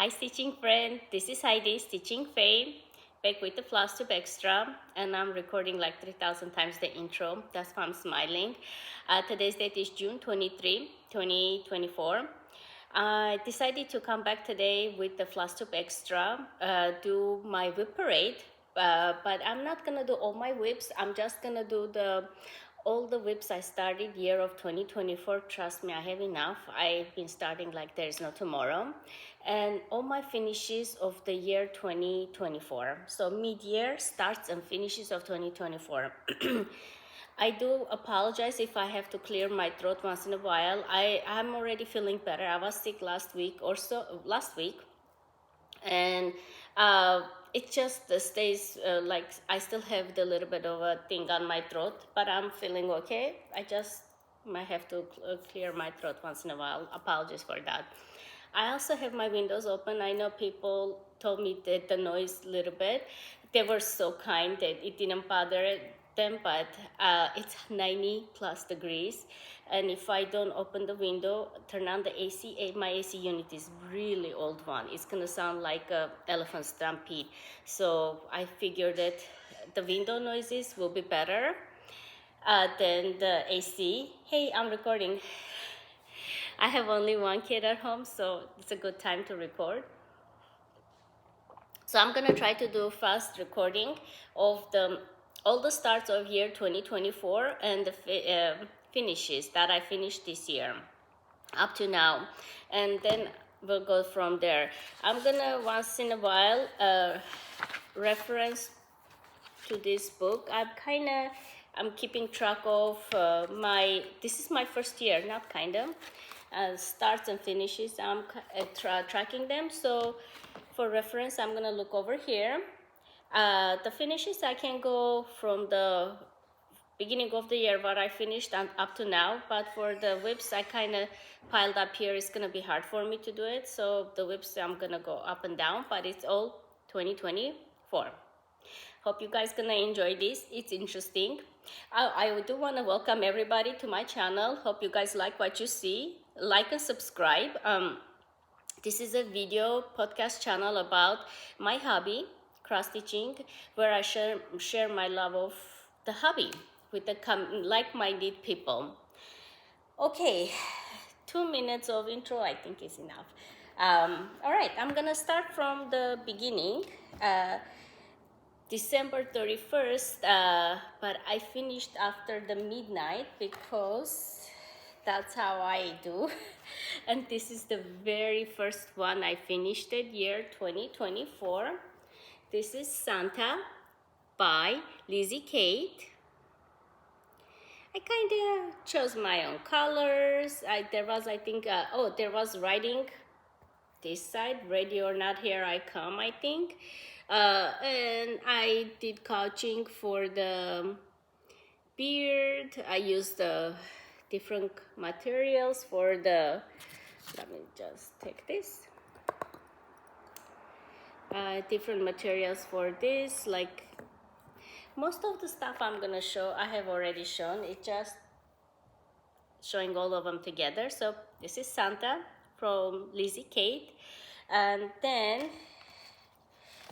Hi stitching friend, this is Heidi, Stitching Faye, back with the Flosstube Extra, and I'm recording like 3,000 times the intro, that's why I'm smiling. Today's date is June 23, 2024. I decided to come back today with the Flosstube Extra, do my WIP parade, but I'm not gonna do all my WIPs, I'm just gonna do all the WIPs I started year of 2024. Trust me, I have enough. I've been starting like there's no tomorrow. And all my finishes of the year 2024. So mid-year starts and finishes of 2024. I do apologize if I have to clear my throat once in a while. I'm already feeling better. I was sick last week, and it just stays like I still have the little bit of a thing on my throat, but I'm feeling okay. I just might have to clear my throat once in a while. Apologies for that. I also have my windows open. I know people told me that the noise a little bit. They were so kind that it didn't bother them, but it's 90 plus degrees. And if I don't open the window, turn on the AC, my AC unit is really old one. It's gonna sound like a elephant stampede. So I figured that the window noises will be better than the AC. Hey, I'm recording. I have only one kid at home, so it's a good time to record. So I'm gonna try to do fast recording of all the starts of year 2024 and the finishes that I finished this year up to now, and then we'll go from there. I'm gonna once in a while reference to this book. I'm keeping track of this is my first year, not starts and finishes. I'm tracking them, so for reference I'm gonna look over here. The finishes, I can go from the beginning of the year what I finished and up to now, but for the WIPs I kind of piled up here. It's gonna be hard for me to do it, so the WIPs I'm gonna go up and down, but it's all 2024. Hope you guys gonna enjoy this. It's interesting. I do want to welcome everybody to my channel. Hope you guys like what you see. Like and subscribe. This is a video podcast channel about my hobby, cross stitching, where I share my love of the hobby with the like-minded people. Okay, 2 minutes of intro I think is enough. All right, I'm gonna start from the beginning. December 31st, but I finished after the midnight because that's how I do. And this is the very first one I finished it, year 2024. This is Santa by Lizzie Kate. I kind of chose my own colors. There was writing this side, ready or not, here I come, I think. And I did couching for the beard. I used the different materials for the, let me just take this. Different materials for this, like most of the stuff I'm gonna show, I have already shown. It's just showing all of them together. So this is Santa from Lizzie Kate. And then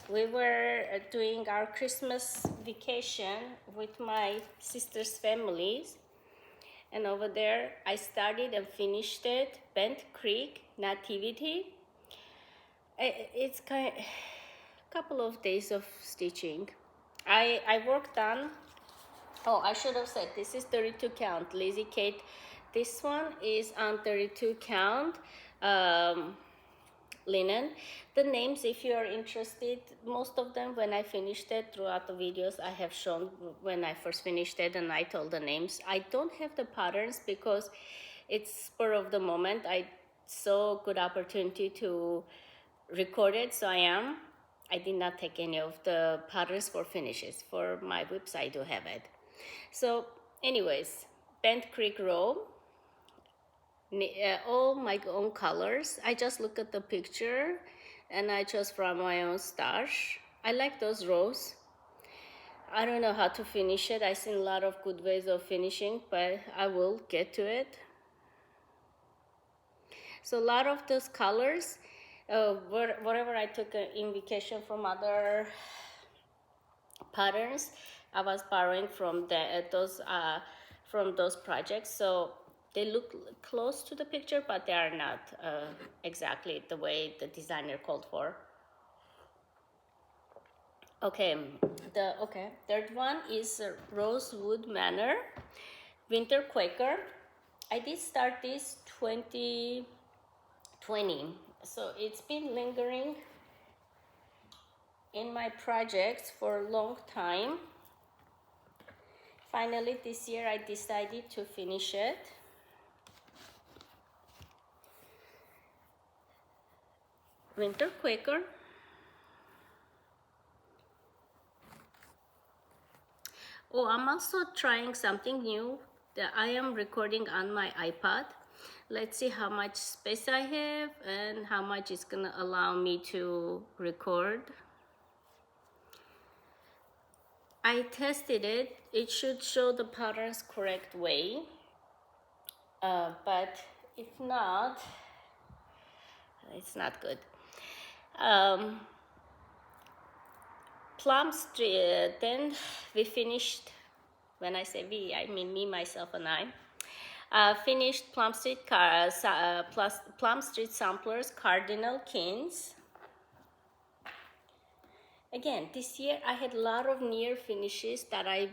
we were doing our Christmas vacation with my sister's families, and over there I started and finished it, Bent Creek Nativity. It's kind of a couple of days of stitching. I worked on, oh, I should have said this is 32 count Lizzie Kate. This one is on 32 count linen. The names, if you are interested, most of them when I finished it, throughout the videos I have shown when I first finished it and I told the names. I don't have the patterns because it's spur of the moment. I saw good opportunity to record it, so I did not take any of the patterns for finishes. For my WIPs I do have it. So anyways, Bent Creek row, all my own colors. I just look at the picture and I chose from my own stash. I like those rows. I don't know how to finish it. I've seen a lot of good ways of finishing, but I will get to it. So a lot of those colors, whatever I took in vacation from other patterns, I was borrowing from those projects. So they look close to the picture, but they are not exactly the way the designer called for. Okay, third one is Rosewood Manor, Winter Quaker. I did start this 2020, so it's been lingering in my projects for a long time. Finally, this year I decided to finish it. Winter Quaker. Oh, I'm also trying something new that I am recording on my iPad. Let's see how much space I have and how much it's gonna allow me to record. I tested it. It should show the patterns correct way. But if not, it's not good. Plum Street, then we finished, when I say we, I mean me, myself, and I. Finished Plum Street Samplers Cardinal Kings. Again, this year I had a lot of near finishes that I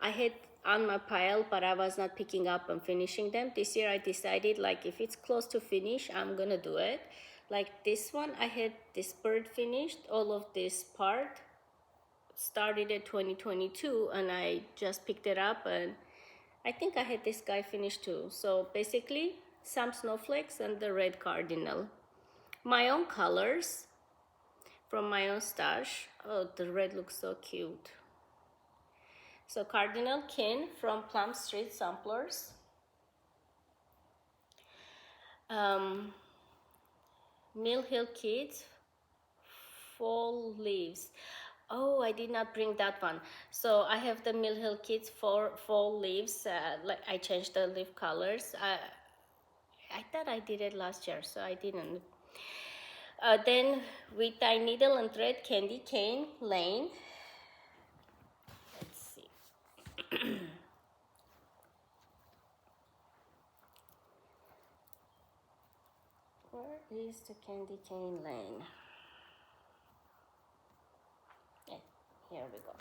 had on my pile, but I was not picking up and finishing them. This year I decided, like, if it's close to finish, I'm gonna do it. Like this one, I had this bird finished, all of this part started at 2022, and I just picked it up, and I think I had this guy finished too. So basically, some snowflakes and the red cardinal. My own colors from my own stash. Oh, the red looks so cute. So Cardinal Kin from Plum Street Samplers. Mill Hill Kids, Fall Leaves. Oh, I did not bring that one. So I have the Mill Hill Kids Fall Leaves. Like I changed the leaf colors. I thought I did it last year, so I didn't. Then with Dye Needle and Thread Candy Cane Lane. Let's see. Where is the Candy Cane Lane? Yeah, here we go.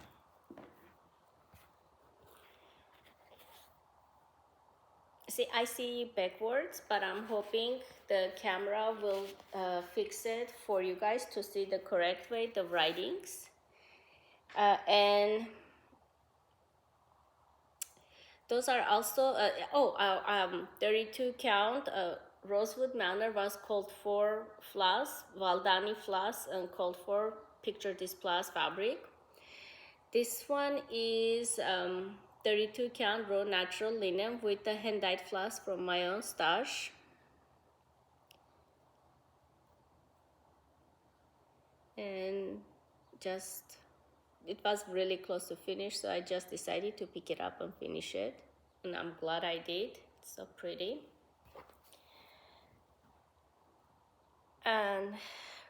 See, I see backwards, but I'm hoping the camera will fix it for you guys to see the correct way, the writings. And those are also, 32 count Rosewood Manor was called for floss, Valdani floss, and called for Picture This Floss fabric. This one is 32 count raw natural linen with the hand-dyed floss from my own stash. And just, it was really close to finish, so I just decided to pick it up and finish it. And I'm glad I did. It's so pretty. And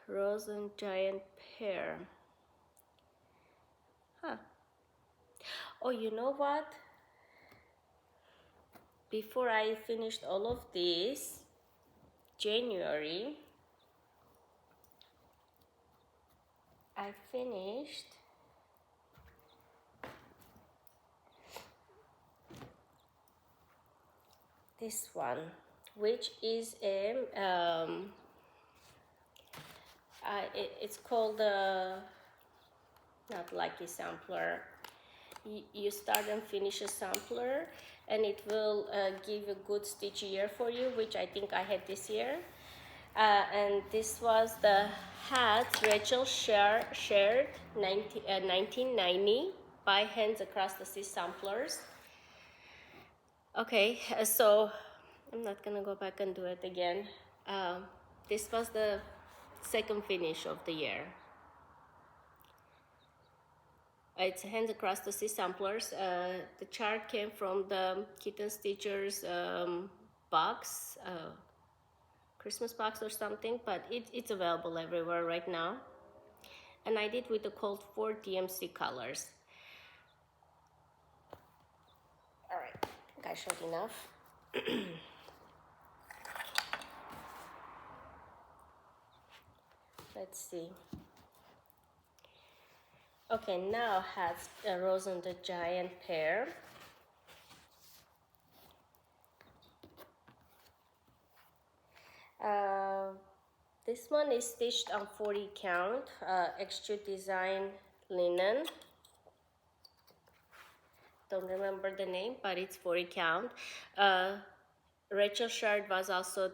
Rose and Giant Pear. Huh. Oh, you know what? Before I finished all of this, January, I finished this one, which is a it's called not Lucky Sampler. You start and finish a sampler, and it will give a good stitch year for you, which I think I had this year. And this was the hat Rachel shared 1990 by Hands Across the Sea Samplers. Okay, so I'm not gonna go back and do it again. This was the second finish of the year. It's Hands Across the Sea Samplers. The chart came from the Kitten Stitchers box, Christmas box or something, but it's available everywhere right now. And I did with the Cold 4 DMC colors. All right, I think I showed enough. Let's see. Okay, now has Rose and the Giant pair. This one is stitched on 40 count, extrude design linen. Don't remember the name, but it's 40 count. Rachel shirt was also,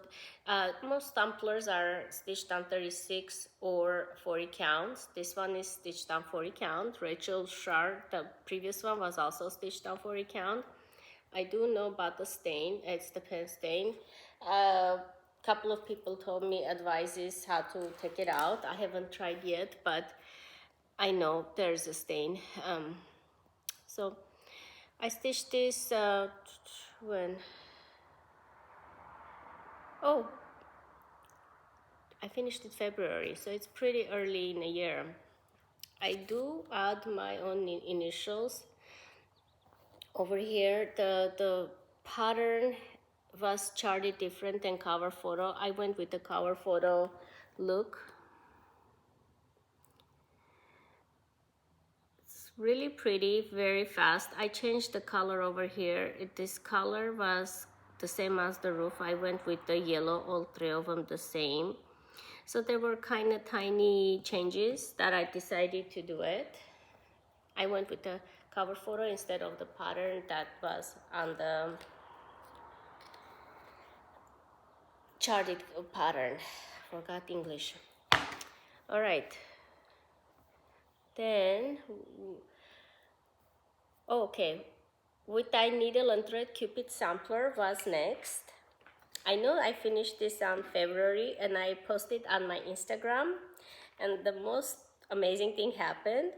most tumblers are stitched on 36 or 40 counts. This one is stitched on 40 count. Rachel's shirt, the previous one, was also stitched on 40 count. I do know about the stain. It's the pen stain. Couple of people told me advices how to take it out. I haven't tried yet, but I know there's a stain. So I stitched this when, oh, I finished it February, so it's pretty early in the year. I do add my own initials. Over here, the pattern was charted different than cover photo. I went with the cover photo look. It's really pretty, very fast. I changed the color over here. This color was the same as the roof. I went with the yellow, all three of them the same. So there were kind of tiny changes that I decided to do it. I went with the cover photo instead of the pattern that was on the charted pattern. Forgot English. All right. Then, okay, with dye needle and thread Cupid sampler was next. I know I finished this on February and I posted on my Instagram, and the most amazing thing happened.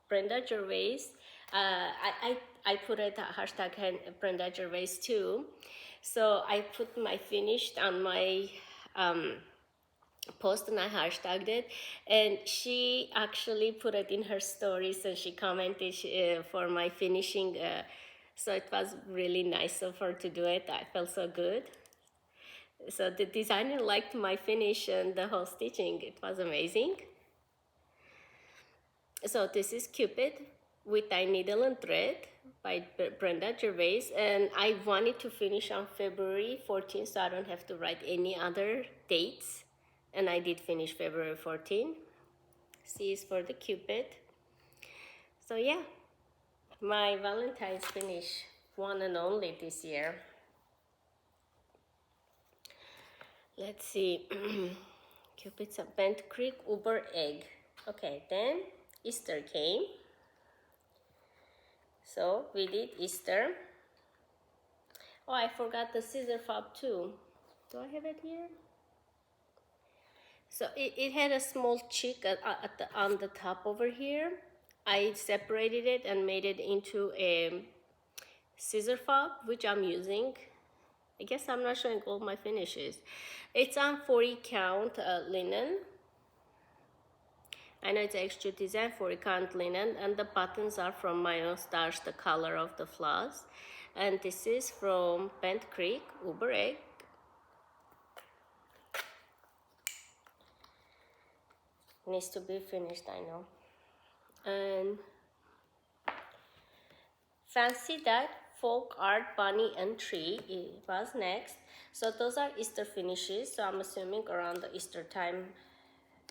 Brenda Gervais, I put a hashtag Brenda Gervais too. So I put my finished on my post and I hashtagged it, and she actually put it in her stories and she commented for my finishing. So it was really nice of her to do it. I felt so good. So the designer liked my finish and the whole stitching. It was amazing. So this is Cupid with Dye Needle and Thread by Brenda Gervais, and I wanted to finish on February 14th so I don't have to write any other dates, and I did finish February 14th. C is for the Cupid. So yeah, my Valentine's finish, one and only this year. Let's see. Cupid's a Bent Creek Uber egg. Okay, then Easter came. So we did Easter. Oh, I forgot the scissor fob too. Do I have it here? So it had a small cheek on the top over here. I separated it and made it into a scissor fob, which I'm using. I guess I'm not showing all my finishes. It's on 40 count linen. I know it's extra design 40 count linen, and the buttons are from my own stash, the color of the floss. And this is from Bent Creek Uber egg. Needs to be finished, I know. And Fancy That Folk Art Bunny and Tree, it was next. So those are Easter finishes, so I'm assuming around the Easter time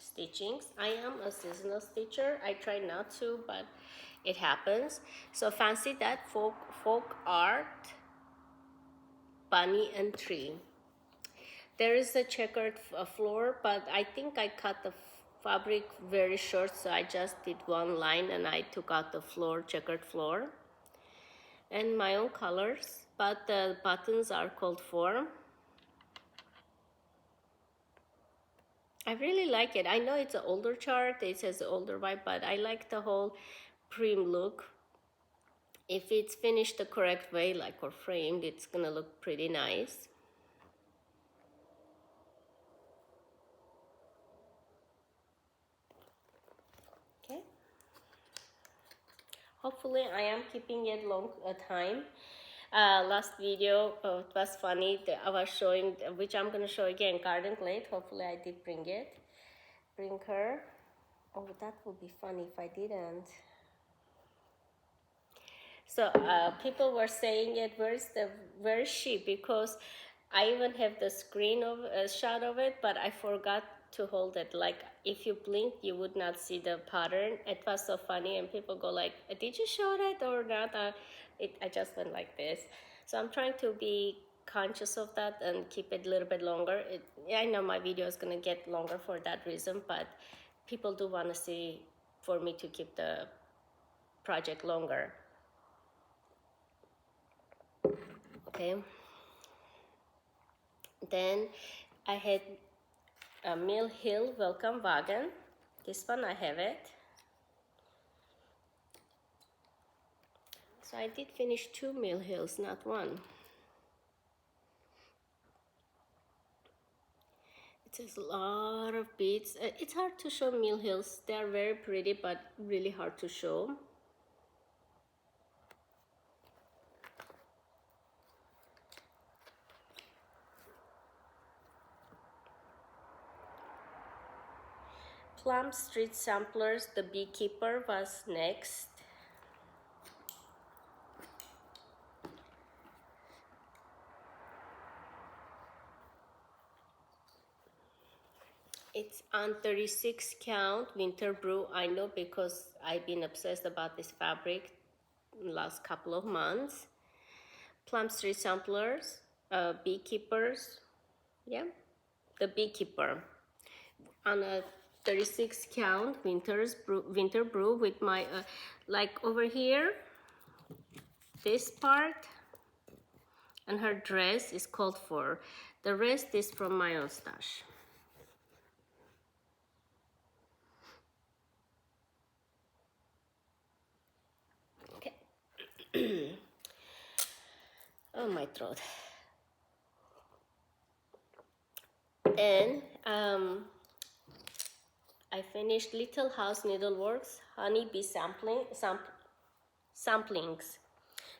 stitchings. I am a seasonal stitcher. I try not to, but it happens. So Fancy That Folk Art Bunny and Tree. There is a checkered floor, but I think I cut the fabric very short, so I just did one line and I took out the floor, checkered floor. And my own colors, but the buttons are cold form. I really like it. I know it's an older chart, it says older vibe, but I like the whole prim look. If it's finished the correct way, like or framed, it's gonna look pretty nice. Hopefully I am keeping it long time. Last video it was funny. I was showing, which I'm gonna show again, garden glade. Hopefully I did bring her. Oh, that would be funny if I didn't. So people were saying it, where's she? Because I even have the screen of a shot of it, but I forgot to hold it. Like if you blink, you would not see the pattern. It was so funny, and people go like, "Did you show that or not?" I just went like this. So I'm trying to be conscious of that and keep it a little bit longer. I know my video is gonna get longer for that reason, but people do want to see for me to keep the project longer. Okay. Then I had a Mill Hill welcome wagon. This one I have it. So I did finish 2 Mill Hills, not one. It has a lot of beads. It's hard to show Mill Hills. They are very pretty, but really hard to show. Plum Street Samplers, the Beekeeper was next. It's on 36 count winter brew. I know because I've been obsessed about this fabric last couple of months. Plum Street Samplers, Beekeepers, yeah, the Beekeeper on a 36 count winter brew with my like over here, this part, and her dress is called for. The rest is from my own stash. Okay. Oh, my throat. And I finished Little House Needleworks Honeybee samplings.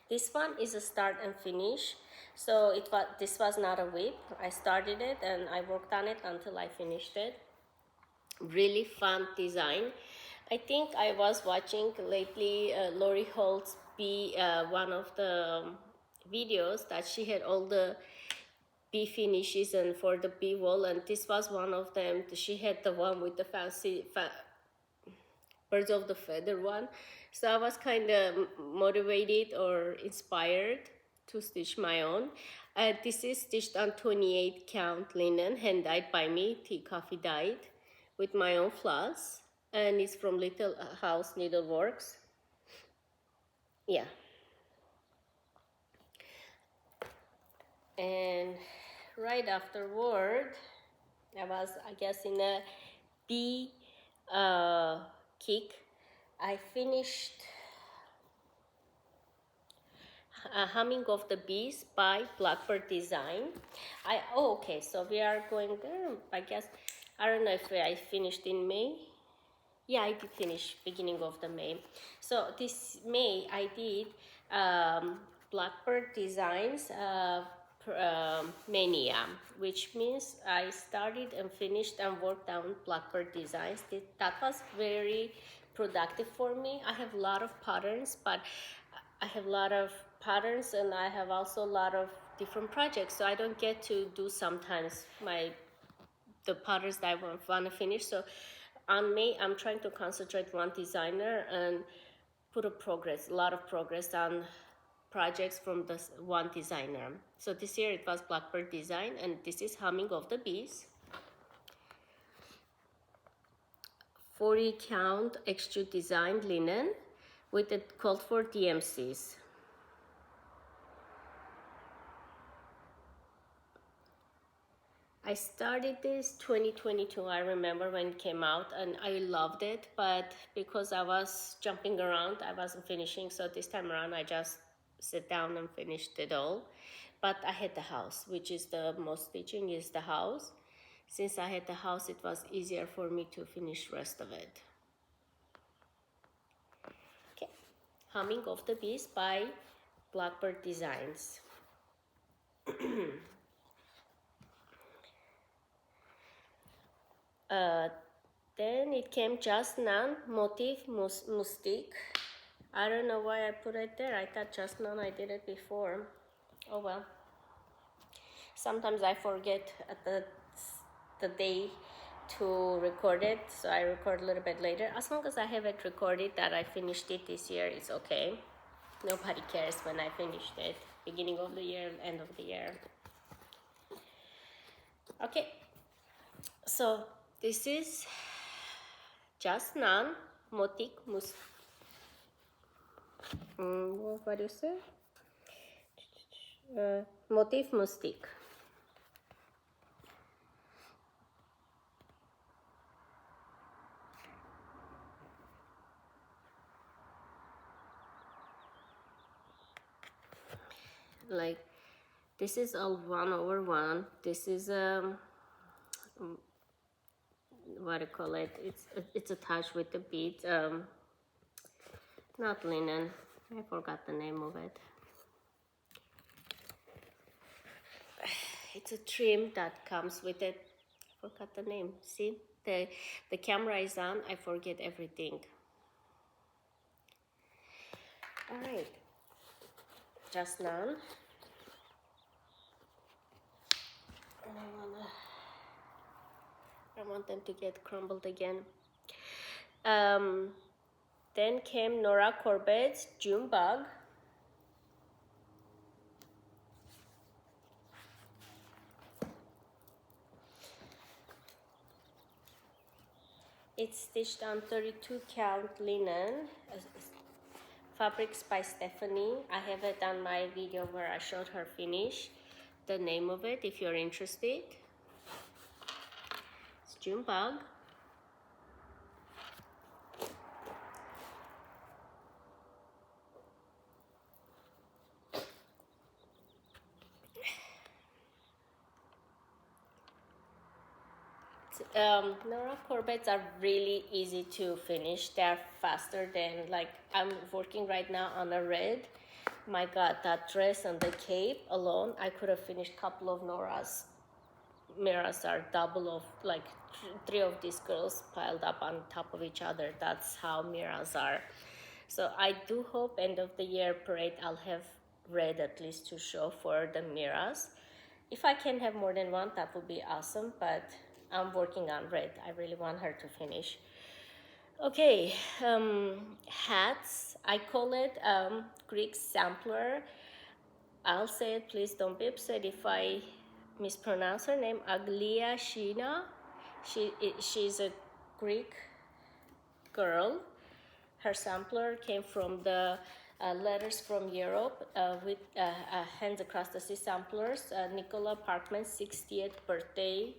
This one is a start and finish. So this was not a WIP. I started it and I worked on it until I finished it. Really fun design. I think I was watching lately Lori Holt's one of the videos that she had all the bee finishes and for the bee wool, and this was one of them. She had the one with the fancy birds of the feather one. So I was kind of motivated or inspired to stitch my own. This is stitched on 28 count linen, hand dyed by me, tea coffee dyed, with my own floss, and it's from Little House Needleworks. Yeah. And right afterward, I was, I guess, in a bee kick. I finished Humming of the Bees by Blackbird Design. Okay, so we are going there. I guess, I don't know if I finished in May. Yeah, I did finish beginning of the May. So this May I did Blackbird Designs Mania, which means I started and finished and worked on Blackbird Designs. That was very productive for me. I have a lot of patterns, but I have a lot of patterns and I have also a lot of different projects, so I don't get to do sometimes the patterns that I want to finish. So on May, I'm trying to concentrate one designer and put a lot of progress on projects from this one designer. So this year it was Blackbird Design, and this is Humming of the Bees. 40 count extrude designed linen with it called for DMCs. I started this 2022, I remember when it came out, and I loved it, but because I was jumping around, I wasn't finishing, so this time around I just sat down and finished it all. But I had the house, which is the most stitching is the house. Since I had the house, it was easier for me to finish the rest of it. Okay, Humming of the Bees by Blackbird Designs. Then it came Just None Motif Mustique. I don't know why I put it there. I thought Just None, I did it before. Oh well. Sometimes I forget at the day to record it, so I record a little bit later. As long as I have it recorded that I finished it this year, it's okay. Nobody cares when I finished it. Beginning of the year, end of the year. Okay, so this is Just None Motif what do you say? Motif Mustique. Like, this is all 1/1. This is what do you call it? It's attached with the beads. Not linen. I forgot the name of it. It's a trim that comes with it. I forgot the name. See, the camera is on. I forget everything. All right. Just None. And I want them to get crumbled again. Then came Nora Corbett's June Bug. It's stitched on 32 count linen. Fabrics by Stephanie. I have it on my video where I showed her finish. The name of it, if you're interested. It's June Bug. Nora Corbett's are really easy to finish. They're faster than, like, I'm working right now on a red. My God, that dress and the cape alone, I could have finished a couple of Nora's. Miras are double of, like, three of these girls piled up on top of each other. That's how Miras are. So I do hope end of the year parade I'll have red at least to show for the Miras. If I can have more than one, that would be awesome, but I'm working on red. I really want her to finish. Okay, hats. I call it Greek sampler. I'll say it, please don't be upset if I mispronounce her name. Aglia Shina. She's a Greek girl. Her sampler came from the letters from Europe with Hands Across the Sea samplers. Nicola Parkman's 60th birthday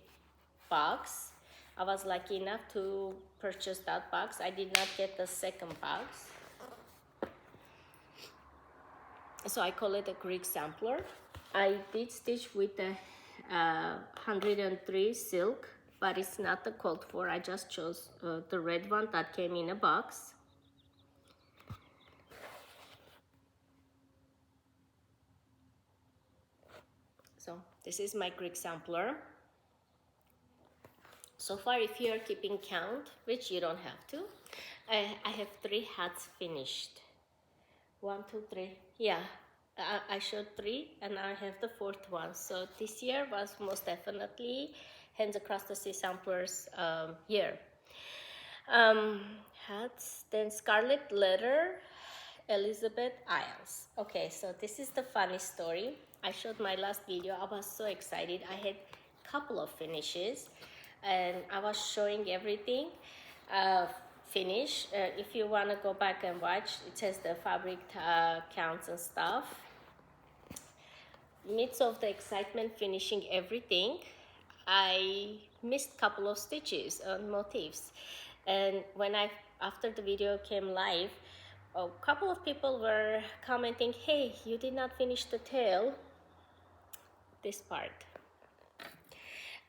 box. I was lucky enough to purchase that box. I did not get the second box. So I call it a Greek sampler. I did stitch with the 103 silk, but it's not the called for. I just chose the red one that came in a box. So this is my Greek sampler. So far, if you are keeping count, which you don't have to, I have 3 hats finished. 1, 2, 3. Yeah, I showed 3 and I have the 4th one. So this year was most definitely Hands Across the Sea samplers year. Hats, then Scarlet Letter, Elizabeth Isles. Okay, so this is the funny story. I showed my last video. I was so excited. I had a couple of finishes and I was showing everything finish. If you want to go back and watch, it says the fabric counts and stuff. Midst of the excitement finishing everything, I missed a couple of stitches on motifs. And when after the video came live, a couple of people were commenting, hey, you did not finish the tail, this part.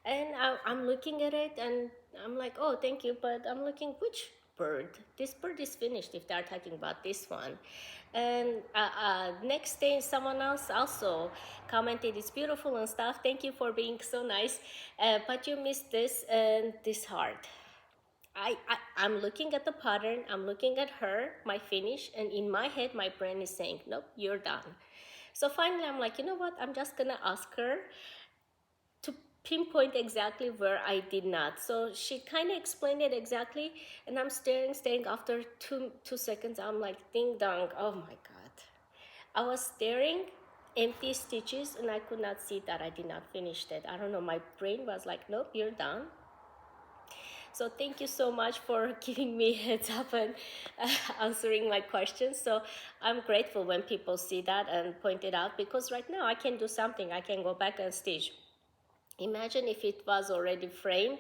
And I'm looking at it and I'm like, oh, thank you, but I'm looking, which bird. This bird is finished if they're talking about this one. And next day someone else also commented, it's beautiful and stuff, thank you for being so nice, but you missed this and this heart. I'm looking at the pattern, I'm looking at her, my finish, and in my head my brain is saying, nope, you're done. So finally I'm like, you know what, I'm just gonna ask her to pinpoint exactly where I did not. So she kind of explained it exactly, and I'm staring after two seconds. I'm like, ding dong, oh my God. I was staring, empty stitches, and I could not see that I did not finish it. I don't know, my brain was like, nope, you're done. So thank you so much for giving me a heads up and answering my questions. So I'm grateful when people see that and point it out, because right now I can do something. I can go back and stitch. Imagine if it was already framed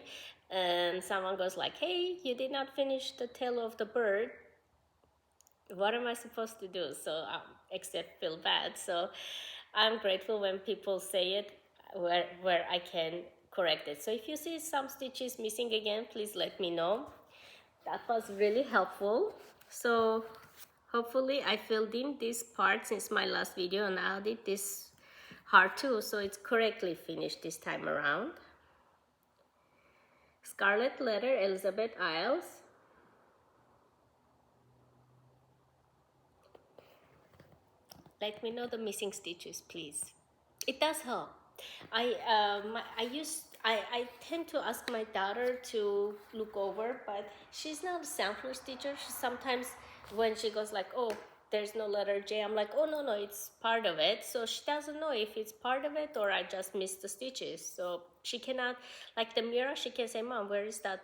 and someone goes like, hey, you did not finish the tail of the bird. What am I supposed to do? So except feel bad. So I'm grateful when people say it where I can correct it. So if you see some stitches missing again, please let me know. That was really helpful. So hopefully I filled in this part since my last video, and I did this heart too, so it's correctly finished this time around. Scarlet Letter, Elizabeth Isles. Let me know the missing stitches, please. It does help. I tend to ask my daughter to look over, but she's not a sampler stitcher. She sometimes, when she goes like, oh, there's no letter J, I'm like, oh, no, it's part of it. So she doesn't know if it's part of it or I just missed the stitches. So she cannot, like the mirror, she can say, Mom, where is that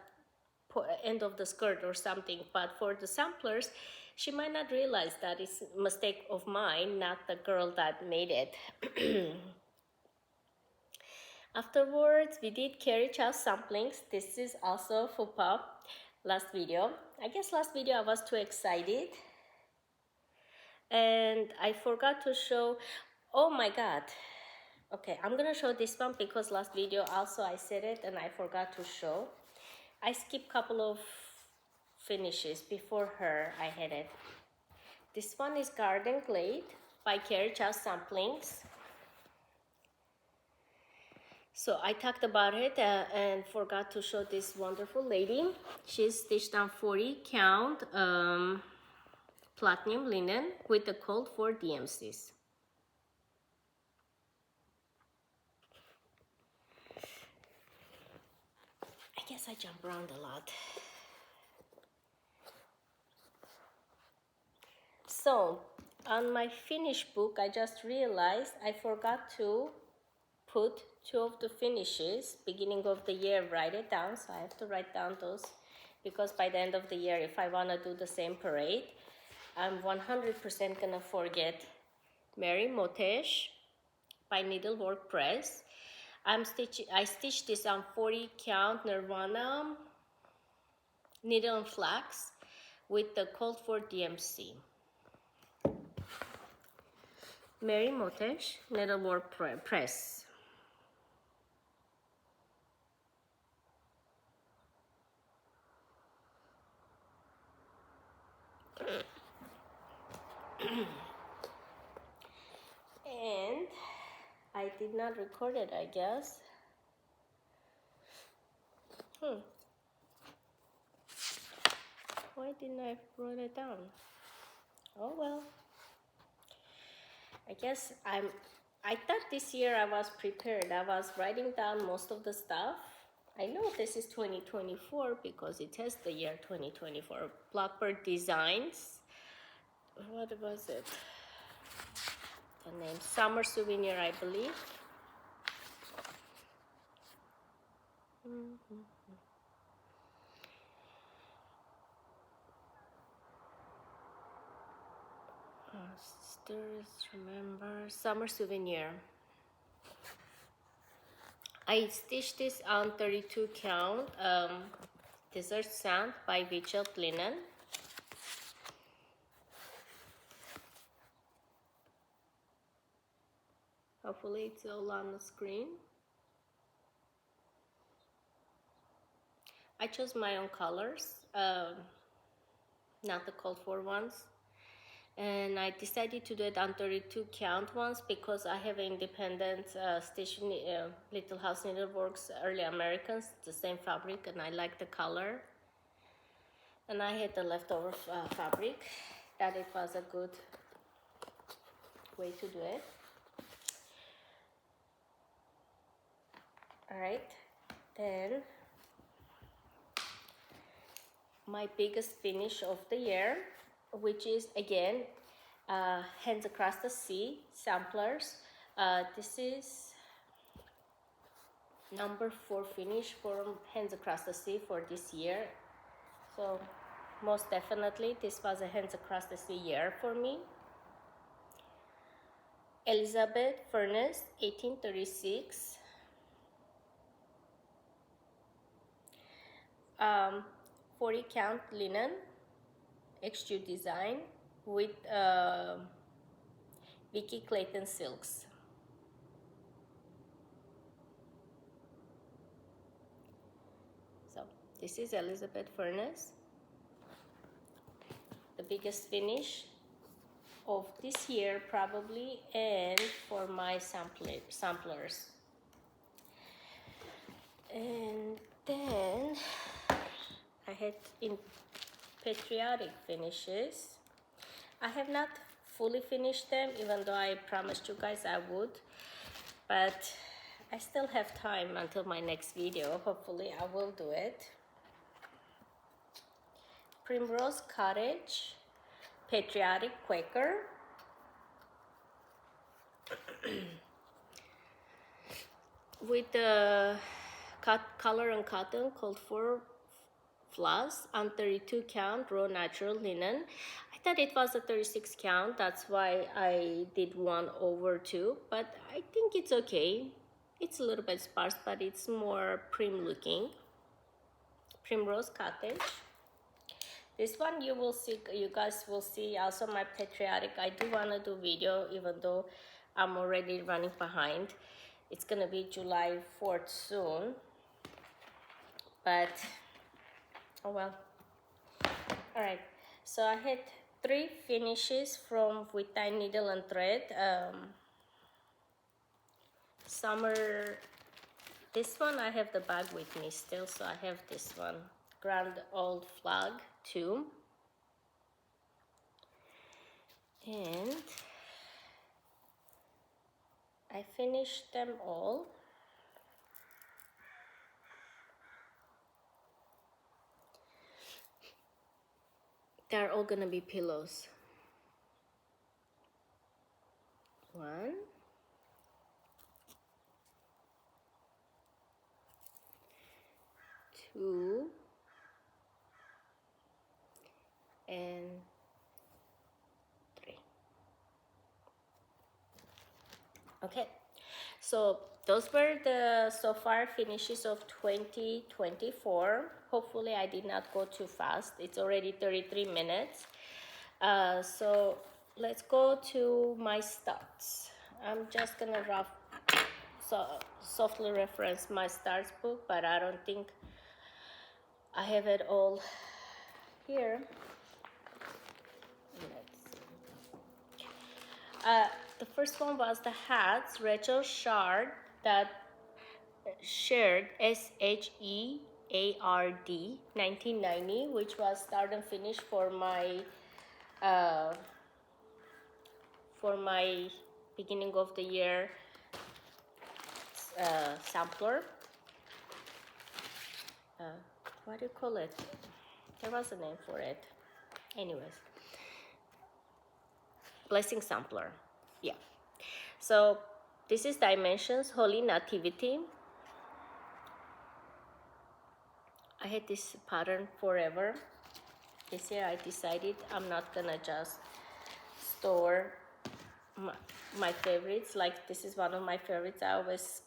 end of the skirt or something? But for the samplers, she might not realize that it's a mistake of mine, not the girl that made it. Afterwards, we did carriage house samplings. This is also faux pas. Last video. I guess last video I was too excited. And I forgot to show, oh my God. Okay, I'm gonna show this one because last video also I said it and I forgot to show. I skipped a couple of finishes before her, I had it. This one is Garden Glade by Carriage House Samplings. So I talked about it and forgot to show this wonderful lady. She's stitched on 40 count platinum linen with the code for DMCs. I guess I jump around a lot. So on my finished book, I just realized I forgot to put two of the finishes, beginning of the year, write it down. So I have to write down those, because by the end of the year, if I want to do the same parade, I'm 100% gonna forget Mary Motesh by Needlework Press. I stitched this on 40 count Nirvana needle and flax with the code for DMC. Mary Motesh Needlework Press. And I did not record it, I guess. Why didn't I write it down? Oh well. I guess I thought this year I was prepared. I was writing down most of the stuff. I know this is 2024 because it has the year 2024. Blackbird Designs. What was it? The name Summer Souvenir, I believe. Sisters, remember Summer Souvenir. I stitched this on 32 count Desert Sand by Vigil Linen. Hopefully it's all on the screen. I chose my own colors. not the called for ones. And I decided to do it on 32 count ones because I have independent station, Little House Needleworks Early Americans, the same fabric, and I like the color. And I had the leftover fabric, that it was a good way to do it. All right, then my biggest finish of the year, which is again Hands Across the Sea samplers. This is number 4 finish from Hands Across the Sea for this year. So most definitely this was a Hands Across the Sea year for me. Elizabeth Furnace, 1836. 40 count linen, extrude design with Vicky Clayton silks. So this is Elizabeth Furnace, the biggest finish of this year probably, and for my samplers. And then I had in Patriotic finishes. I have not fully finished them, even though I promised you guys I would, but I still have time until my next video. Hopefully I will do it. Primrose Cottage, Patriotic Quaker. With the color and cotton called for floss on 32 count raw natural linen. I thought it was a 36 count, that's why I did 1/2, but I think it's okay. It's a little bit sparse, but it's more prim looking. Primrose Cottage. This one you will see, you guys will see also my Patriotic. I do want to do video even though I'm already running behind. It's gonna be July 4th soon, but oh well. All right, so I had 3 finishes from With Dye Needle and Thread. Summer, this one I have the bag with me still, so I have this one, Grand Old Flag 2. And I finished them all. They're all gonna be pillows. 1, 2, and 3. Okay, so those were the so far finishes of 2024. Hopefully I did not go too fast. It's already 33 minutes. So let's go to my starts. I'm just gonna softly reference my starts book, but I don't think I have it all here. The first one was the hats, Rachel Shard, that shared SHEARD 1990, which was start and finish for my beginning of the year sampler. What do you call it? There was a name for it. Anyways, blessing sampler. Yeah. So this is Dimensions Holy Nativity. I had this pattern forever. This year I decided I'm not gonna just store my favorites. Like this is one of my favorites. I always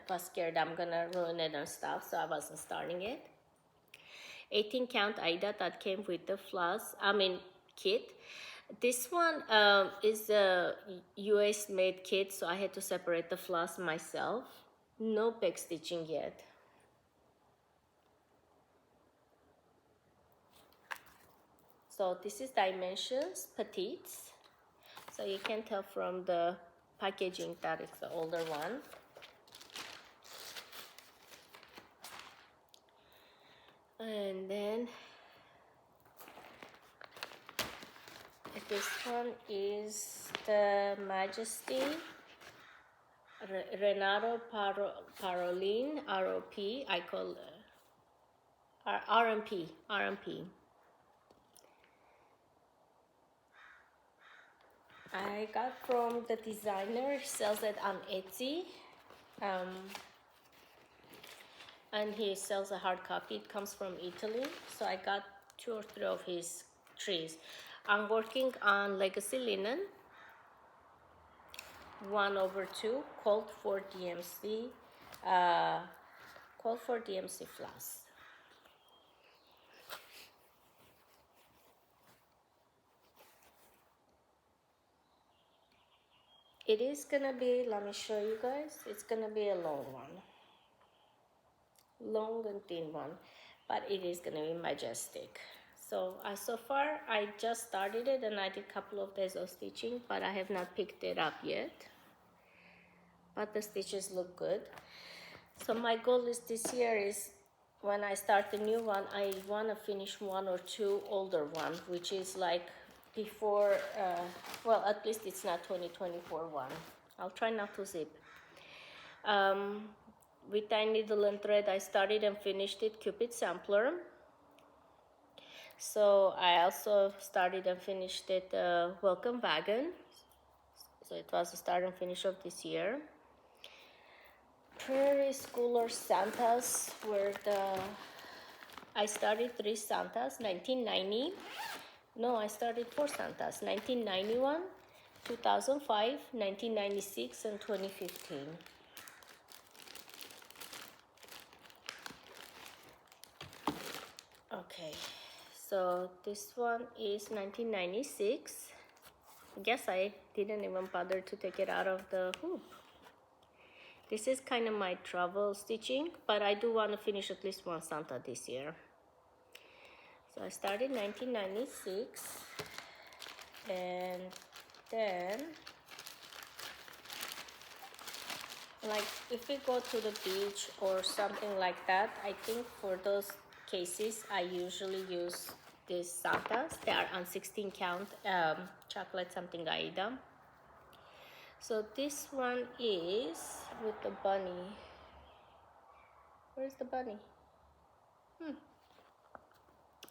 was scared I'm gonna ruin it and stuff, so I wasn't starting it. 18 count Aida that came with the floss, kit. This one is a US made kit, so I had to separate the floss myself. No back stitching yet. So this is dimensions petites. So you can tell from the packaging that it's the older one. And then this one is the Majesty Renato Parolin ROP. I call RMP. I got from the designer. He sells it on Etsy. And he sells a hard copy. It comes from Italy. So I got 2 or 3 of his trees. I'm working on Legacy Linen 1/2 called for DMC floss. It is gonna be, let me show you guys, it's gonna be a long one. Long and thin one, but it is gonna be majestic. So so far I just started it and I did a couple of days of stitching, but I have not picked it up yet. But the stitches look good. So my goal is this year is when I start the new one, I want to finish 1 or 2 older one, which is like before, well, at least it's not 2024 one. I'll try not to zip. With tiny needle and thread, I started and finished it, Cupid Sampler. So I also started and finished it, Welcome Wagon. So it was the start and finish of this year. Prairie Schooler Santas were I started 3 Santas, 1990. No, I started 4 Santas, 1991, 2005, 1996, and 2015. Okay, so this one is 1996. I guess I didn't even bother to take it out of the hoop. This is kind of my travel stitching, but I do want to finish at least 1 Santa this year. So I started 1996, and then, like, if we go to the beach or something like that, I think for those cases, I usually use these Santas. They are on 16 count, chocolate something Aida. So this one is with the bunny. Where's the bunny?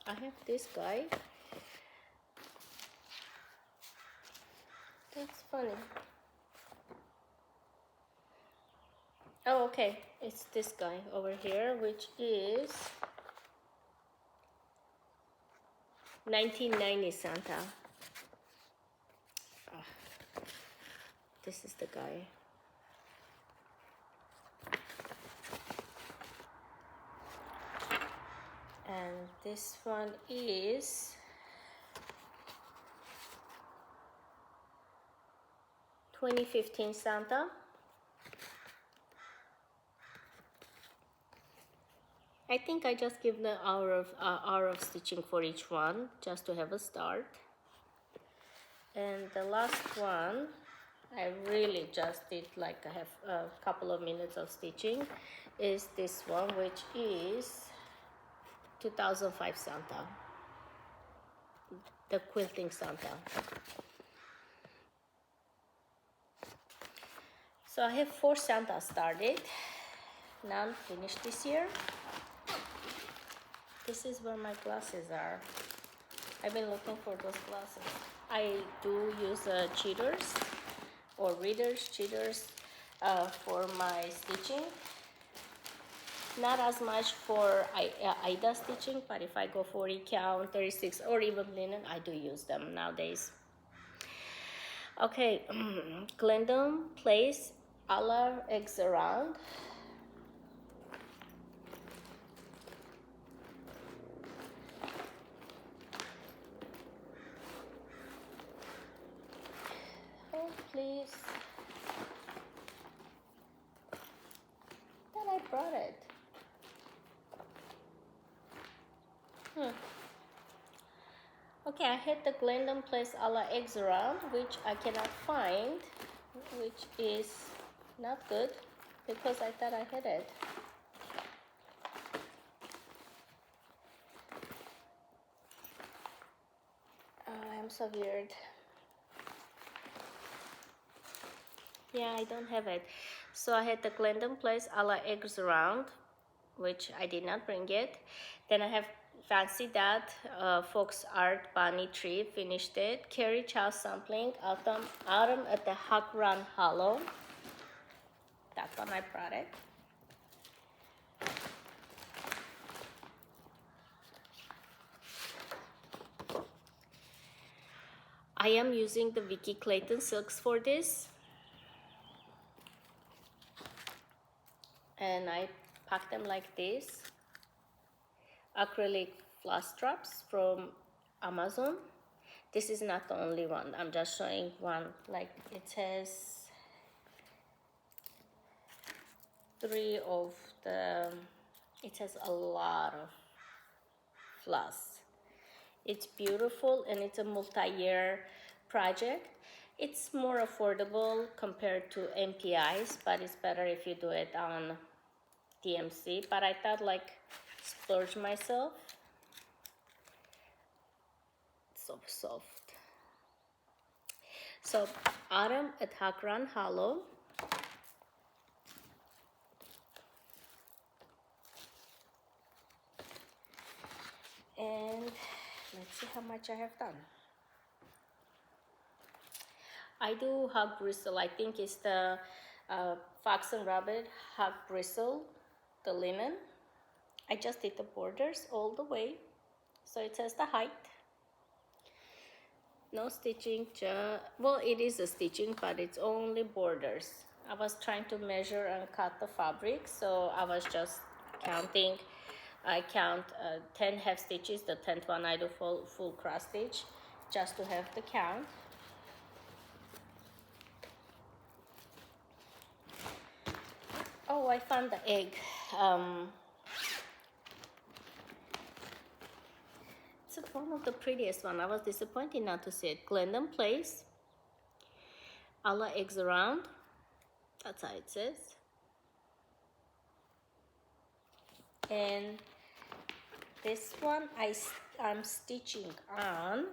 I have this guy. That's funny. Oh, okay. It's this guy over here, which is 1990 Santa. This is the guy. And this one is 2015 Santa. I think I just give the hour of stitching for each one just to have a start. And the last one, I really just did like I have a couple of minutes of stitching, is this one, which is 2005 Santa, the quilting Santa. So I have 4 Santas started, none finished this year. This is where my glasses are. I've been looking for those glasses. I do use cheaters or readers, cheaters for my stitching. Not as much for Aida stitching, but if I go 40 count, 36, or even linen, I do use them nowadays. Okay, Glendon Place a la eggs around. Oh, please. Thought I brought it. Okay, I had the Glendon Place a la eggs around, which I cannot find, which is not good because I thought I had it. Oh, I'm so weird. Yeah, I don't have it. So I had the Glendon Place a la eggs around, which I did not bring it. Then I have Fancy Dad, Fox Art Bunny Tree, finished it. Carriage House Sampling, Autumn at the Hawk Run Hollow. That one I brought it. I am using the Vicky Clayton silks for this. And I pack them like this. Acrylic floss straps from Amazon. This is not the only one. I'm just showing one. Like it has 3 of the, it has a lot of floss. It's beautiful and it's a multi-year project. It's more affordable compared to MPIs, but it's better if you do it on DMC. But I thought like splurge myself. So soft. So Autumn at Hawk Run Hollow. And let's see how much I have done. I do hog bristle. I think it's the Fox and Rabbit hog bristle, the linen. I just did the borders all the way, so it says the height. No stitching, well, it is a stitching, but it's only borders. I was trying to measure and cut the fabric, so I was just counting. I count 10 half stitches, the 10th one I do full cross stitch, just to have the count. Oh, I found the egg. It's one of the prettiest one. I was disappointed not to see it. Glendon Place, a la eggs around. That's how it says. And this one I'm stitching on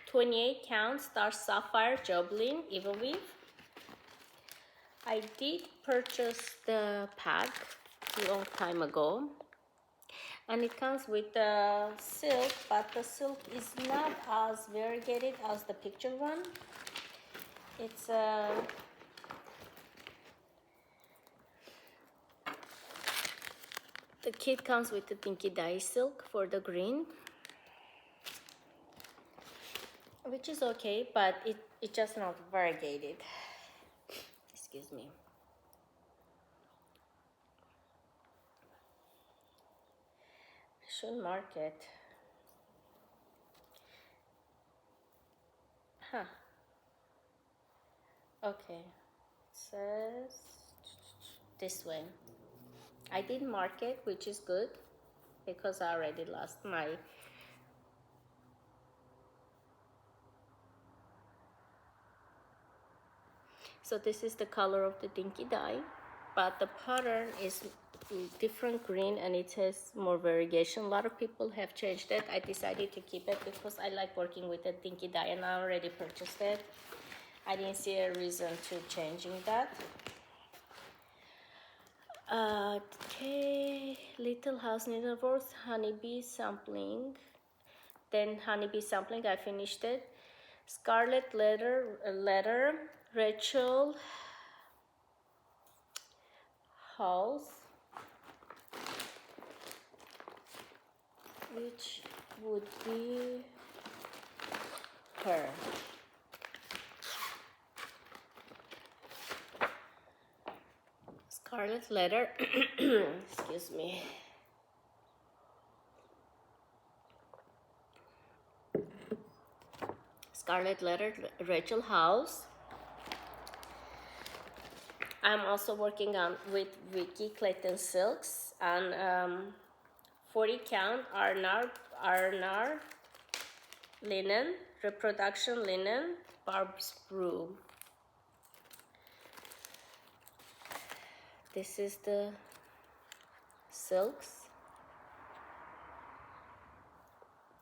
28 count Star Sapphire Joblin even weave. I did purchase the pack a long time ago, and it comes with the silk, but the silk is not as variegated as the picture one. It's the kit comes with the Dinky Dye silk for the green, which is okay, but it's just not variegated. Excuse me. I should mark it. Huh. Okay. It says this way. I did mark it, which is good because I already lost my So this is the color of the Dinky Dye, but the pattern is different green and it has more variegation. A lot of people have changed it. I decided to keep it because I like working with the Dinky Dye and I already purchased it. I didn't see a reason to changing that. Okay, Little House Needleworks, Honeybee Sampling. Then Honeybee Sampling, I finished it. Scarlet Letter, Rachel House, which would be her. Scarlet Letter, excuse me. Scarlet Letter, Rachel House. I'm also working on with Vicky Clayton Silks and 40 count R&R linen, reproduction linen, Barb's Brew. This is the silks.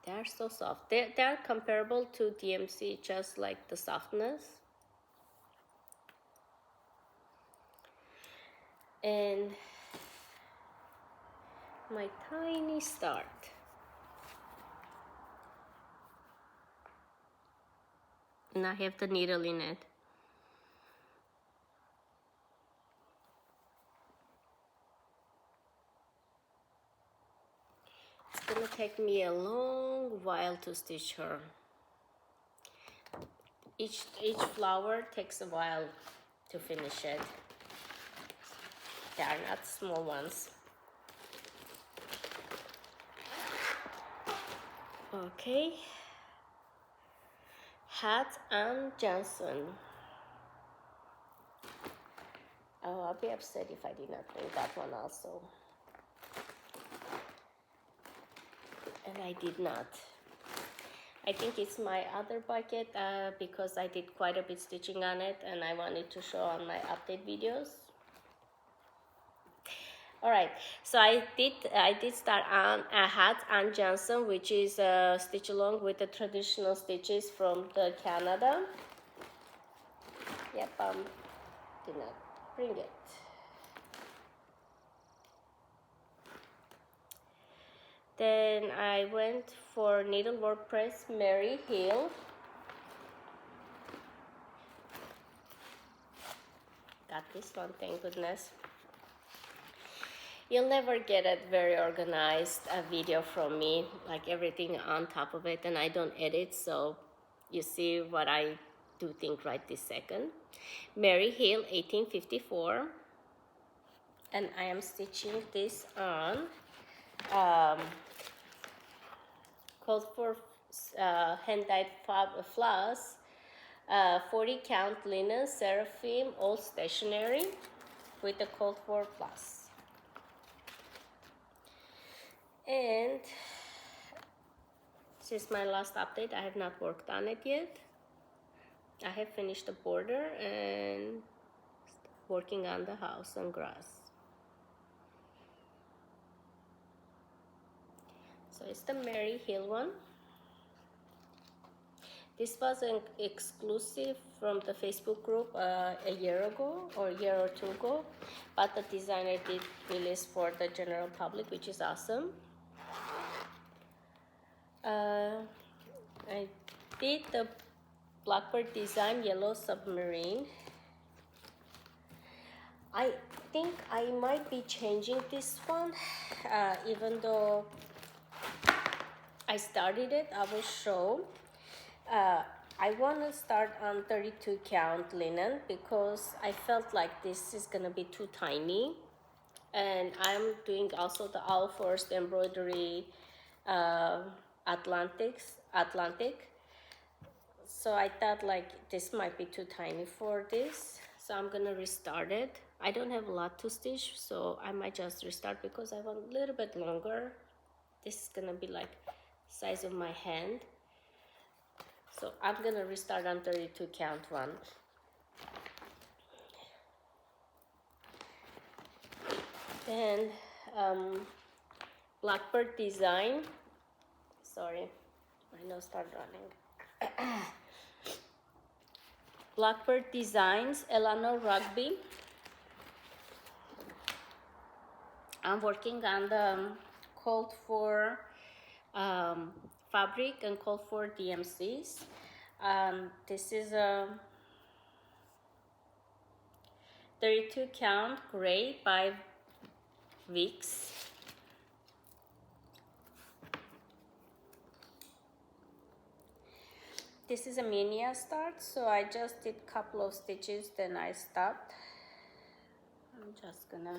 They're so soft. They're comparable to DMC, just like the softness. And my tiny start. And I have the needle in it. It's gonna take me a long while to stitch her. Each flower takes a while to finish it. They are not small ones. Okay. Hat and Johnson. Oh, I'll be upset if I did not bring that one also. And I did not. I think it's my other bucket because I did quite a bit stitching on it and I wanted to show on my update videos. All right, so I did start on a hat and Johnson, which is stitch along with the traditional stitches from the Canada. Yep, did not bring it. Then I went for Needlework Press Mary Hill. Got this one, thank goodness. You'll never get a very organized video from me, like everything on top of it, and I don't edit, so you see what I do think right this second. Mary Hill 1854, and I am stitching this on called for hand-dyed floss, 40 count linen seraphim, all stationery with the called for floss. And since my last update, I have not worked on it yet. I have finished the border and working on the house and grass. So it's the Mary Hill one. This was an exclusive from the Facebook group a year ago or a year or two ago, but the designer did release for the general public, which is awesome. I did the Blackbird design Yellow Submarine. I think I might be changing this one, even though I started it, I will show. I want to start on 32 count linen because I felt like this is gonna be too tiny, and I'm doing also the All First embroidery Atlantic, so I thought like this might be too tiny for this, so I'm gonna restart it. I don't have a lot to stitch, so I might just restart because I want a little bit longer. This is gonna be like size of my hand, so I'm gonna restart on 32 count one. Then Blackbird design, sorry, my nose started running. Blackbird Designs, Eleanor Rugby. I'm working on the called for fabric and called for DMCs. This is a 32 count gray by Wicks. This is a mini start, so I just did a couple of stitches, then I stopped. I'm just gonna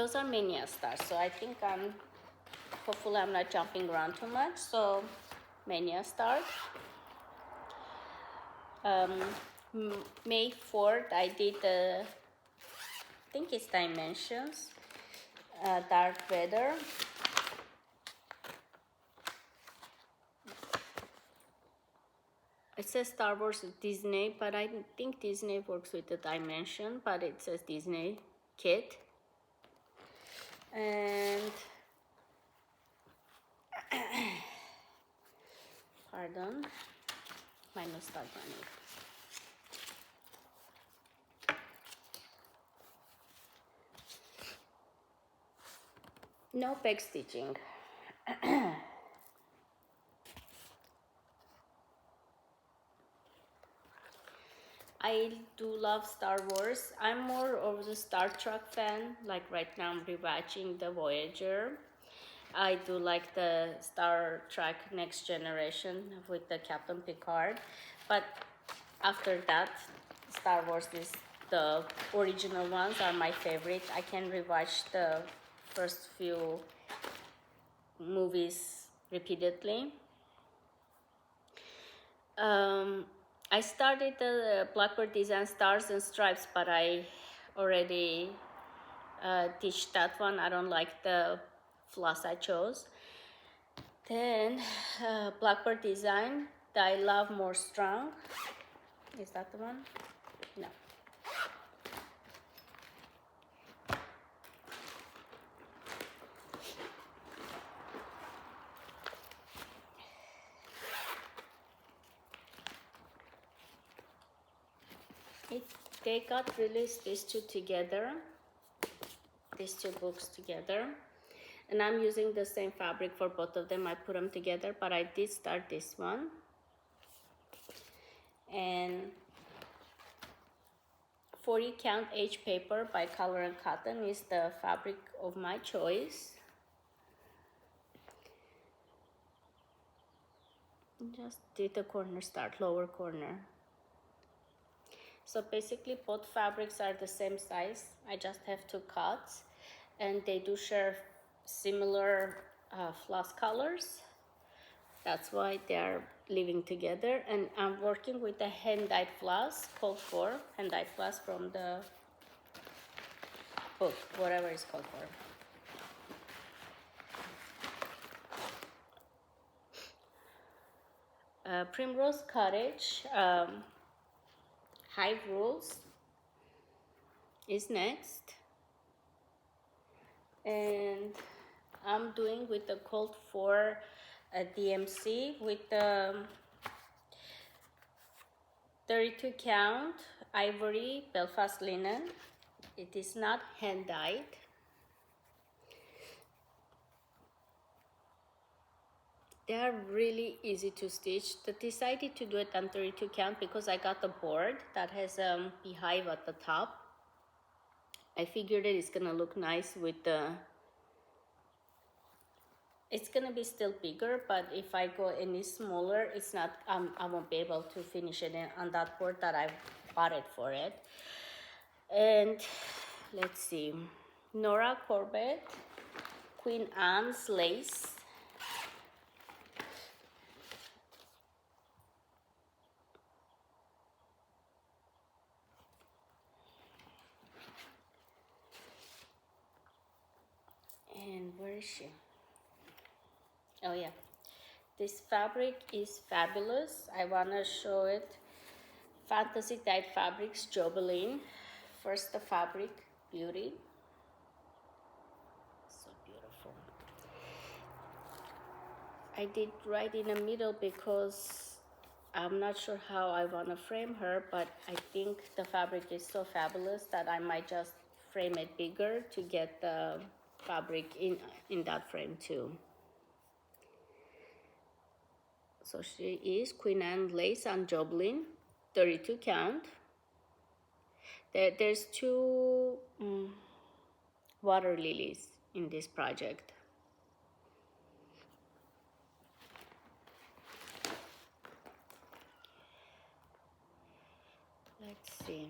those are mania stars. So I think hopefully I'm not jumping around too much. So mania stars. May 4th, I did I think it's Dimensions, Dark Vader. It says Star Wars Disney, but I think Disney works with the Dimension, but it says Disney kit. And pardon, my nostalgia. No back stitching. I do love Star Wars. I'm more of the Star Trek fan. Like right now I'm rewatching the Voyager. I do like the Star Trek Next Generation with the Captain Picard. But after that, Star Wars is the original ones are my favorite. I can rewatch the first few movies repeatedly. I started the Blackbird Design Stars and Stripes, but I already teach that one. I don't like the floss I chose. Then Blackbird Design, I Love More Strong. Is that the one? No. They got released, these two together, these two books together, and I'm using the same fabric for both of them. I put them together, but I did start this one, and 40 count H paper by Color and Cotton is the fabric of my choice. Just did the corner start, lower corner. So basically both fabrics are the same size. I just have two cuts, and they do share similar floss colors. That's why they are living together. And I'm working with the hand-dyed floss, called for hand-dyed floss from the book, whatever it's called for. Primrose Cottage, Hive Rules is next, and I'm doing with the Colt 4 DMC with the 32 count ivory Belfast linen. It is not hand dyed. They are really easy to stitch. I decided to do it on 32 count because I got the board that has a beehive at the top. I figured that it's gonna look nice with the, it's gonna be still bigger, but if I go any smaller, it's not, I won't be able to finish it on that board that I bought it for it. And let's see, Nora Corbett, Queen Anne's Lace. And where is she? Oh yeah, this fabric is fabulous. I wanna show it. Fantasy Dyed Fabrics Jobeline. First the fabric, beauty. So beautiful. I did right in the middle because I'm not sure how I wanna frame her, but I think the fabric is so fabulous that I might just frame it bigger to get the fabric in that frame too. So she is Queen Anne Lace on Jobeline, 32 count. There's two water lilies in this project. Let's see.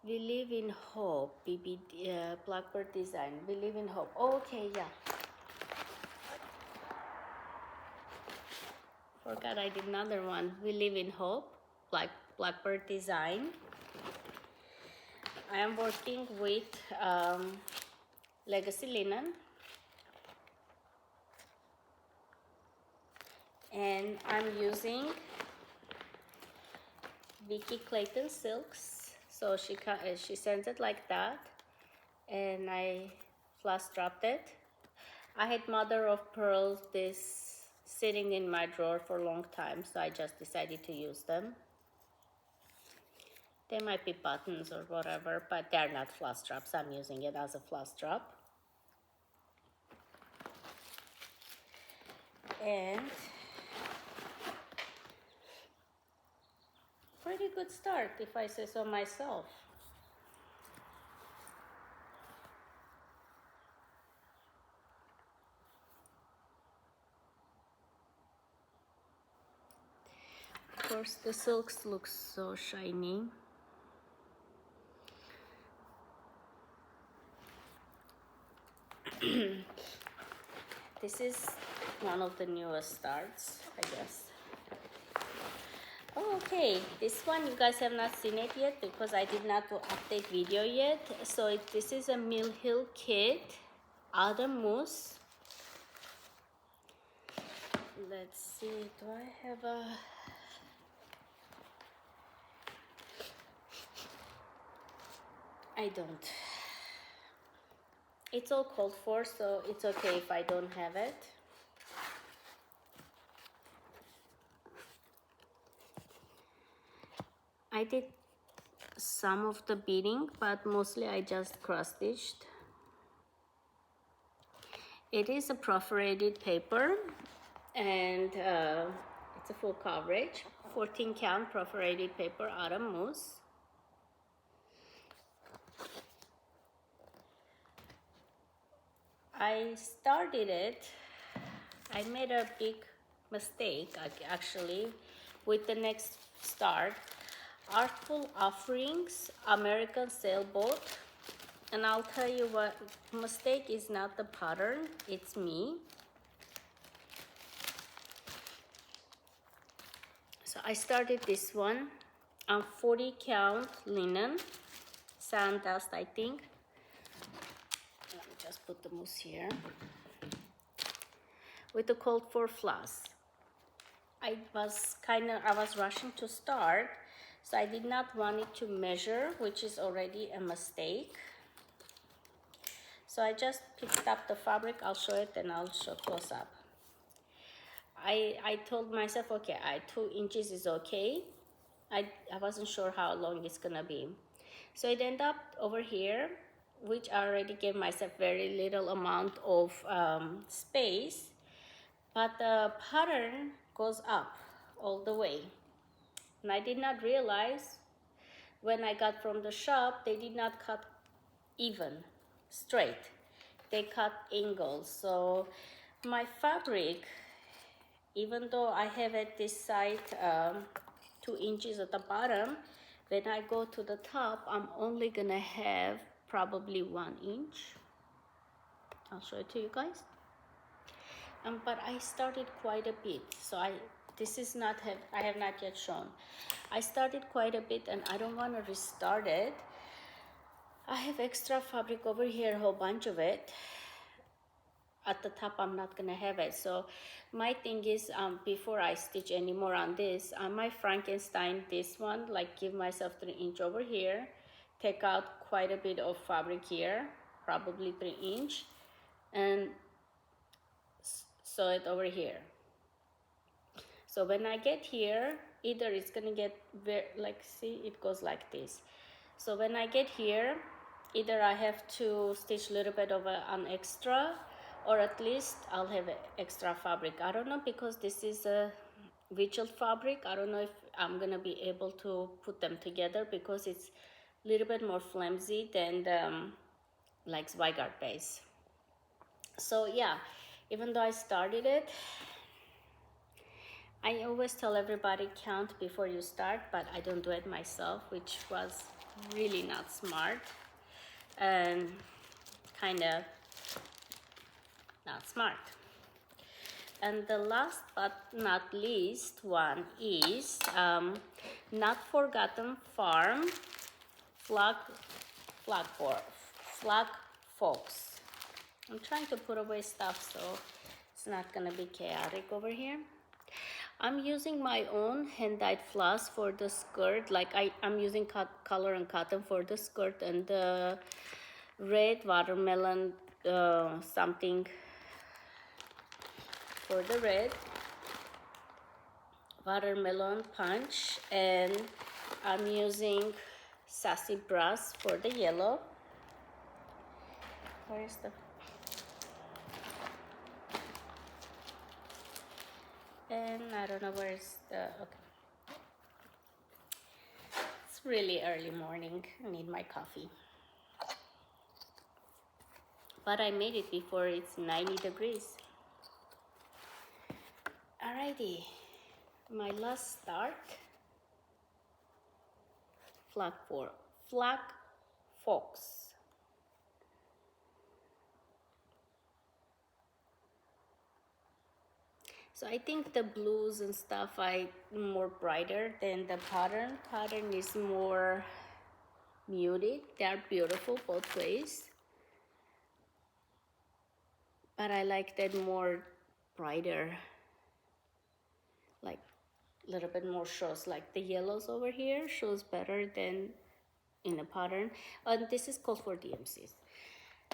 We live in hope. Blackbird design. We live in hope. Okay, yeah. Forgot I did another one. We live in hope. Blackbird design. I am working with legacy linen, and I'm using Vicky Clayton silks. So she sends it like that, and I flash dropped it. I had mother of pearl this sitting in my drawer for a long time, so I just decided to use them. They might be buttons or whatever, but they're not flash drops. I'm using it as a flash drop. And pretty good start, if I say so myself. Of course, the silks look so shiny. This is one of the newest starts, I guess. Oh, okay, this one you guys have not seen it yet because I did not do update video yet. So this is a Mill Hill kit, Autumn Mousse. Let's see, do I have a... I don't. It's all called for, so it's okay if I don't have it. I did some of the beading, but mostly I just cross-stitched. It is a perforated paper, and it's a full coverage, 14 count perforated paper, Autumn Mousse. I started it, I made a big mistake actually with the next start. Artful Offerings, American Sailboat. And I'll tell you what, mistake is not the pattern, it's me. So I started this one on 40 count linen, sand dust I think. Let me just put the mousse here. With the called for floss. I was rushing to start, so I did not want it to measure, which is already a mistake. So I just picked up the fabric. I'll show it and I'll show close up. I told myself, okay, 2 inches is okay. I wasn't sure how long it's gonna be. So it ended up over here, which I already gave myself very little amount of space, but the pattern goes up all the way. And I did not realize when I got from the shop, they did not cut even, straight. They cut angles. So my fabric, even though I have at this side 2 inches at the bottom, when I go to the top, I'm only gonna have probably 1 inch. I'll show it to you guys. But I started quite a bit, so I have not yet shown. I started quite a bit, and I don't want to restart it. I have extra fabric over here, a whole bunch of it. At the top, I'm not gonna have it. So my thing is, before I stitch any more on this, I might Frankenstein this one, like give myself 3 inch over here, take out quite a bit of fabric here, probably 3 inch, and sew it over here. So when I get here, either it's gonna get see, it goes like this. So when I get here, either I have to stitch a little bit of an extra, or at least I'll have extra fabric. I don't know, because this is a Vigil fabric. I don't know if I'm gonna be able to put them together because it's a little bit more flimsy than the like Zweigart base. So yeah, even though I started it, I always tell everybody count before you start, but I don't do it myself, which was really not smart and kind of not smart. And the last but not least one is Not Forgotten Farm flag fox. I'm trying to put away stuff so it's not gonna be chaotic over here. I'm using my own hand-dyed floss for the skirt. Like I'm using color and cotton for the skirt, and the red watermelon something for the red watermelon punch, and I'm using sassy brass for the yellow. Where's the and I don't know where's the okay. It's really early morning. I need my coffee. But I made it before it's 90 degrees. Alrighty, my last start. Flag fox. So I think the blues and stuff are more brighter than the pattern. Pattern is more muted. They are beautiful both ways. But I like that more brighter, like a little bit more shows, like the yellows over here shows better than in a pattern. And this is called for DMCs.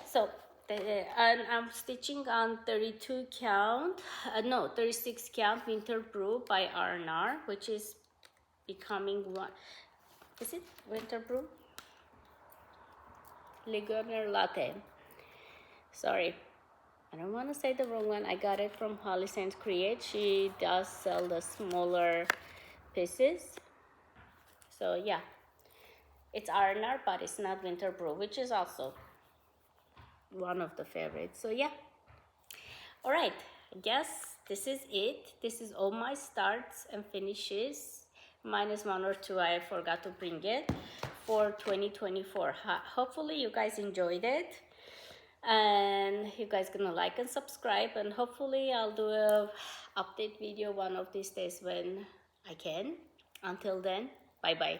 So and I'm stitching on 32 count, 36 count Winter Brew by R&R, which is becoming one. Is it Winter Brew? Ligonier Latte. Sorry, I don't want to say the wrong one. I got it from Holly Saint Create. She does sell the smaller pieces. So yeah, it's R&R, but it's not Winter Brew, which is also one of the favorites. So yeah, all right, I guess this is it. This is all my starts and finishes, minus one or two I forgot to bring it, for 2024. Hopefully you guys enjoyed it, and you guys gonna like and subscribe, and hopefully I'll do a update video one of these days when I can. Until then, bye bye.